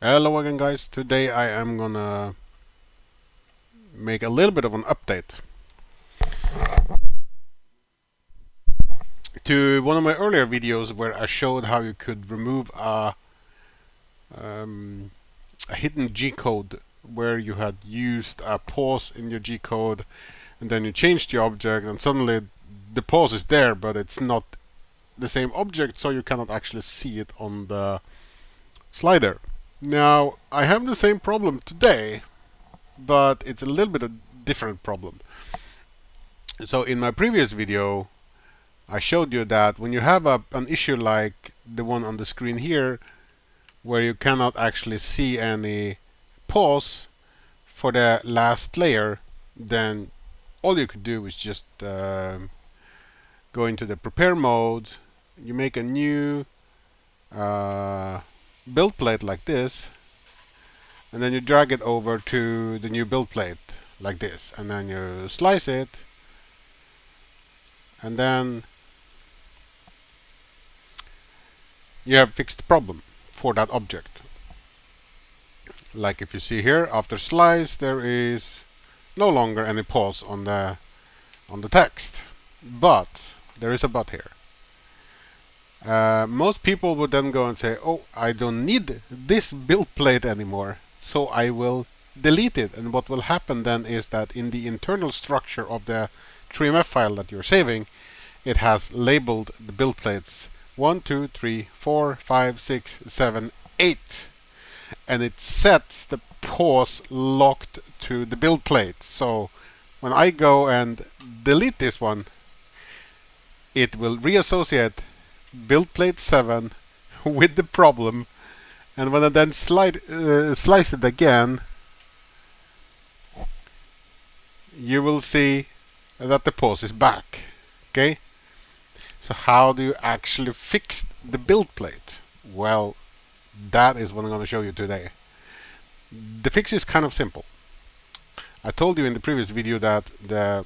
Hello again, guys. Today I am gonna make a little bit of an update to one of my earlier videos where I showed how you could remove um, a hidden G code where you had used a pause in your G code and then you changed the object and suddenly the pause is there but it's not the same object, so you cannot actually see it on the slider. Now I have the same problem today, but it's a little bit a different problem. So in my previous video I showed you that when you have an issue like the one on the screen here, where you cannot actually see any pause for the last layer, then all you could do is just go into the prepare mode. You make a new build plate like this, and then you drag it over to the new build plate like this, and then you slice it, and then you have fixed the problem for that object. Like if you see here, after slice there is no longer any pause on the text, but there is a but here. Most people would then go and say, oh, I don't need this build plate anymore, so I will delete it. And what will happen then is that in the internal structure of the TreeMF file that you're saving, it has labeled the build plates 1, 2, 3, 4, 5, 6, 7, 8. And it sets the pause locked to the build plate. So when I go and delete this one, it will reassociate build plate 7 with the problem, and when I then slice it again, you will see that the pause is back. Okay? So how do you actually fix the build plate? Well, that is what I'm going to show you today. The fix is kind of simple. I told you in the previous video that the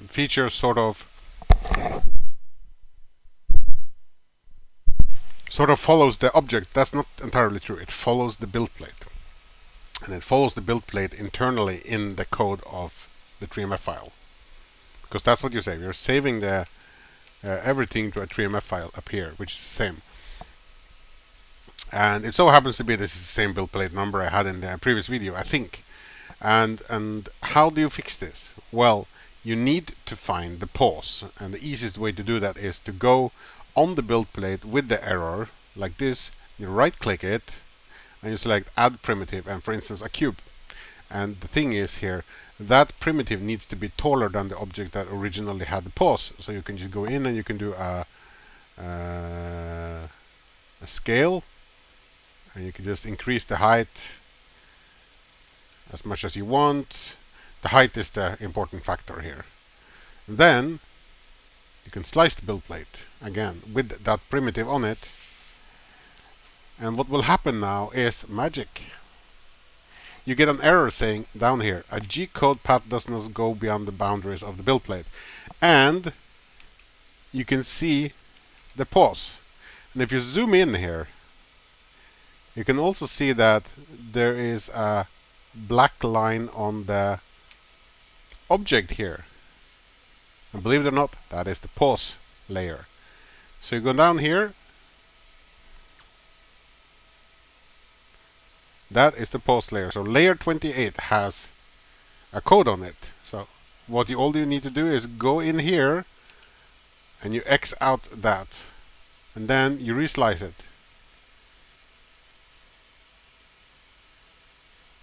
feature sort of follows the object. That's not entirely true. It follows the build plate. And it follows the build plate internally in the code of the TreeMF file. Because that's what you save. You're saving the everything to a TreeMF file up here, which is the same. And it so happens to be this is the same build plate number I had in the previous video, I think. And how do you fix this? Well, you need to find the pause, and the easiest way to do that is to go on the build plate with the error like this. You right click it and you select add primitive, and for instance a cube. And the thing is here, that primitive needs to be taller than the object that originally had the pause. So you can just go in and you can do a scale, and you can just increase the height as much as you want. The height is the important factor here. And then you can slice the build plate again with that primitive on it. And what will happen now is magic. You get an error saying down here, a G code path does not go beyond the boundaries of the build plate. And you can see the pause. And if you zoom in here, you can also see that there is a black line on the object here. And believe it or not, that is the pause layer. So you go down here. That is the pause layer. So layer 28 has a code on it. So all you need to do is go in here and you X out that. And then you reslice it.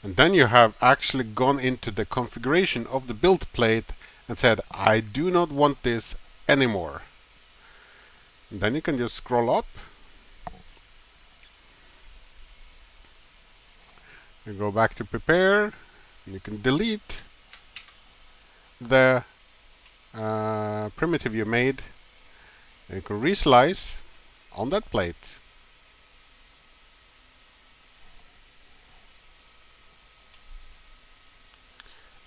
And then you have actually gone into the configuration of the build plate and said, I do not want this anymore. And then you can just scroll up. You go back to prepare. And you can delete the primitive you made. And you can reslice on that plate.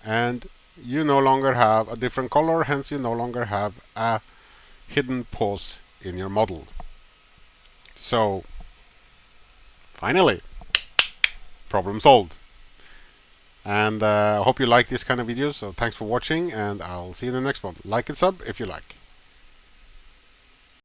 And you no longer have a different color, hence you no longer have a hidden pause in your model. So Finally, problem solved. And I hope you like this kind of videos. So thanks for watching, and I'll see you in the next one. Like and sub if you like.